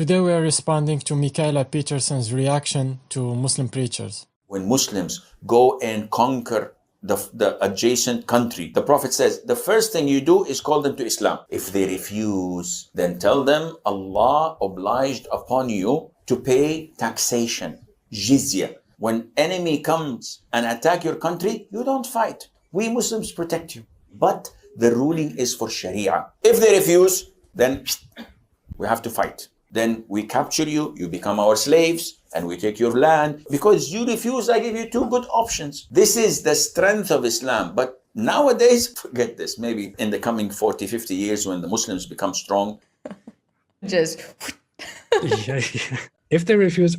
Today we are responding to Mikhaila Peterson's reaction to Muslim preachers. When Muslims go and conquer the adjacent country, the Prophet says, the first thing you do is call them to Islam. If they refuse, then tell them Allah obliged upon you to pay taxation, jizya. When enemy comes and attack your country, you don't fight. We Muslims protect you. But the ruling is for Sharia. If they refuse, then we have to fight. Then we capture you, you become our slaves, and we take your land. Because you refuse, I give you two good options. This is the strength of Islam. But nowadays, forget this. Maybe in the coming 40, 50 years when the Muslims become strong. Just... yeah. If they refuse...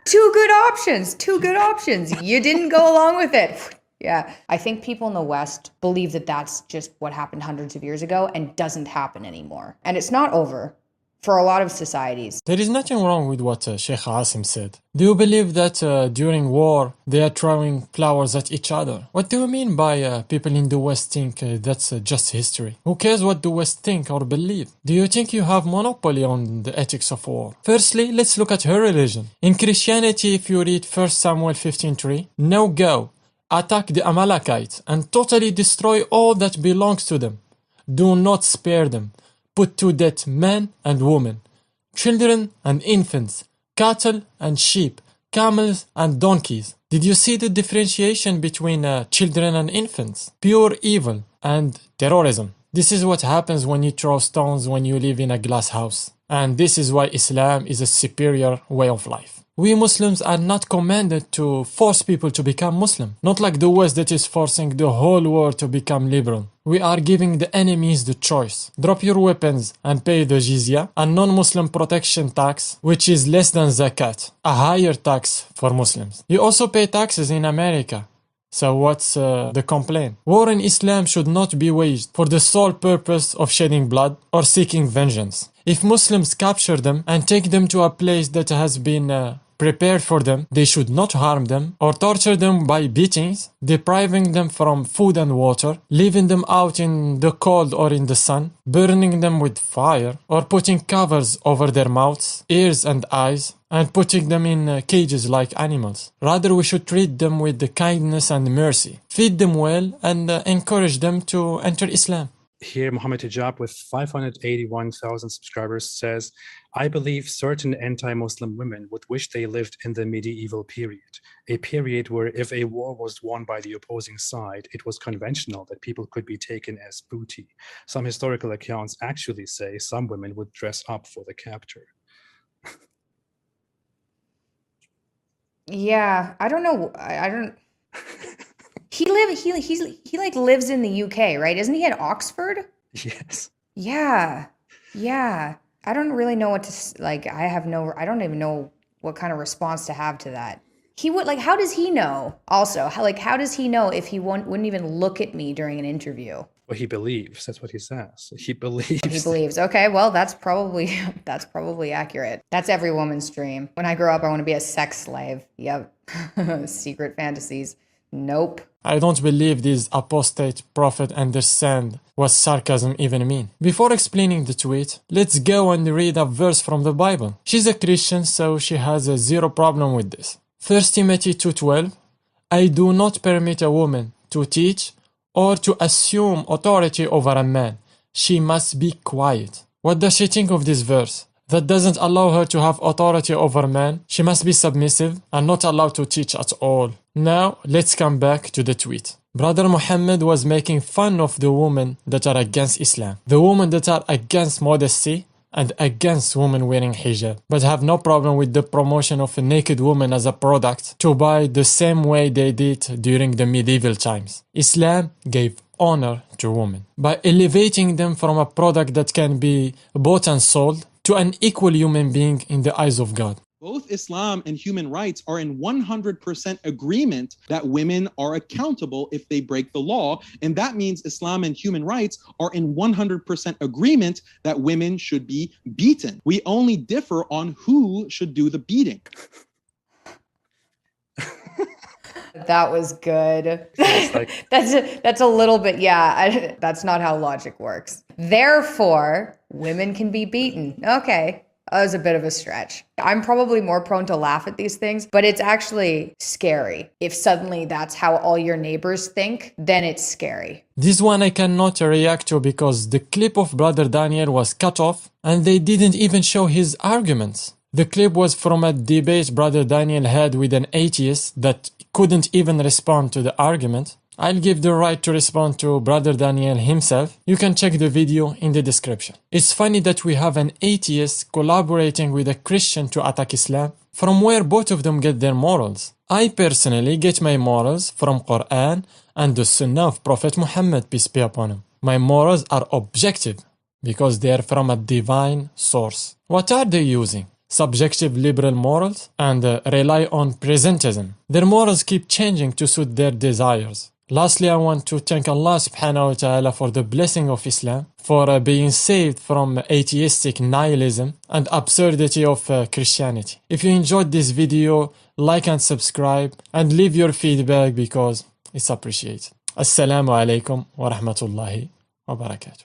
Two good options. You didn't go along with it. Yeah. I think people in the West believe that that's just what happened hundreds of years ago and doesn't happen anymore. And it's not over. For a lot of societies. There is nothing wrong with what Sheikh Asim said. Do you believe that during war they are throwing flowers at each other? What do you mean by people in the West think that's just history? Who cares what the West think or believe? Do you think you have monopoly on the ethics of war? Firstly, let's look at her religion. In Christianity, if you read 1 Samuel 15:3, now go, attack the Amalekites and totally destroy all that belongs to them. Do not spare them. Put to death men and women, children and infants, cattle and sheep, camels and donkeys. Did you see the differentiation between children and infants? Pure evil and terrorism. This is what happens when you throw stones when you live in a glass house. And this is why Islam is a superior way of life. We Muslims are not commanded to force people to become Muslim. Not like the West that is forcing the whole world to become liberal. We are giving the enemies the choice. Drop your weapons and pay the jizya, a non-Muslim protection tax, which is less than zakat, a higher tax for Muslims. You also pay taxes in America. So what's the complaint? War in Islam should not be waged for the sole purpose of shedding blood or seeking vengeance. If Muslims capture them and take them to a place that has been prepared for them, they should not harm them or torture them by beatings, depriving them from food and water, leaving them out in the cold or in the sun, burning them with fire, or putting covers over their mouths, ears and eyes, and putting them in cages like animals. Rather, we should treat them with the kindness and mercy, feed them well, and encourage them to enter Islam. Here, Muhammad Hijab with 581,000 subscribers says, I believe certain anti-Muslim women would wish they lived in the medieval period, a period where if a war was won by the opposing side, it was conventional that people could be taken as booty. Some historical accounts actually say some women would dress up for the captor. Yeah, I don't know. I don't... He like lives in the UK, right? Isn't he at Oxford? Yes. Yeah. I don't really know what to like. I don't even know what kind of response to have to that. He would like. How does he know? Also, how does he know if he wouldn't even look at me during an interview? Well, he believes. That's what he says. He believes. He believes. Okay, well, that's probably accurate. That's every woman's dream. When I grow up, I want to be a sex slave. Yep. Secret fantasies. Nope. I don't believe these apostate prophet understand what sarcasm even mean. Before explaining the tweet, let's go and read a verse from the Bible. She's a Christian, so she has a zero problem with this. 1 Timothy 2:12, I do not permit a woman to teach or to assume authority over a man. She must be quiet. What does she think of this verse? That doesn't allow her to have authority over man. She must be submissive and not allowed to teach at all. Now, let's come back to the tweet. Brother Muhammad was making fun of the women that are against Islam. The women that are against modesty and against women wearing hijab, but have no problem with the promotion of a naked woman as a product to buy the same way they did during the medieval times. Islam gave honor to women by elevating them from a product that can be bought and sold to an equal human being in the eyes of God. Both Islam and human rights are in 100% agreement that women are accountable if they break the law. And that means Islam and human rights are in 100% agreement that women should be beaten. We only differ on who should do the beating. That was good. That's a little bit, that's not how logic works. Therefore, women can be beaten. Okay. was a bit of a stretch. I'm probably more prone to laugh at these things, but it's actually scary. If suddenly that's how all your neighbors think, then it's scary. This one I cannot react to because the clip of Brother Daniel was cut off and they didn't even show his arguments. The clip was from a debate Brother Daniel had with an atheist that couldn't even respond to the argument. I'll give the right to respond to Brother Daniel himself. You can check the video in the description. It's funny that we have an atheist collaborating with a Christian to attack Islam, from where both of them get their morals. I personally get my morals from Quran and the Sunnah of Prophet Muhammad, peace be upon him. My morals are objective because they are from a divine source. What are they using? Subjective liberal morals and rely on presentism. Their morals keep changing to suit their desires. Lastly, I want to thank Allah subhanahu wa ta'ala for the blessing of Islam, for being saved from atheistic nihilism and absurdity of Christianity. If you enjoyed this video, like and subscribe and leave your feedback because it's appreciated. Assalamu alaikum wa rahmatullahi wa barakatuh.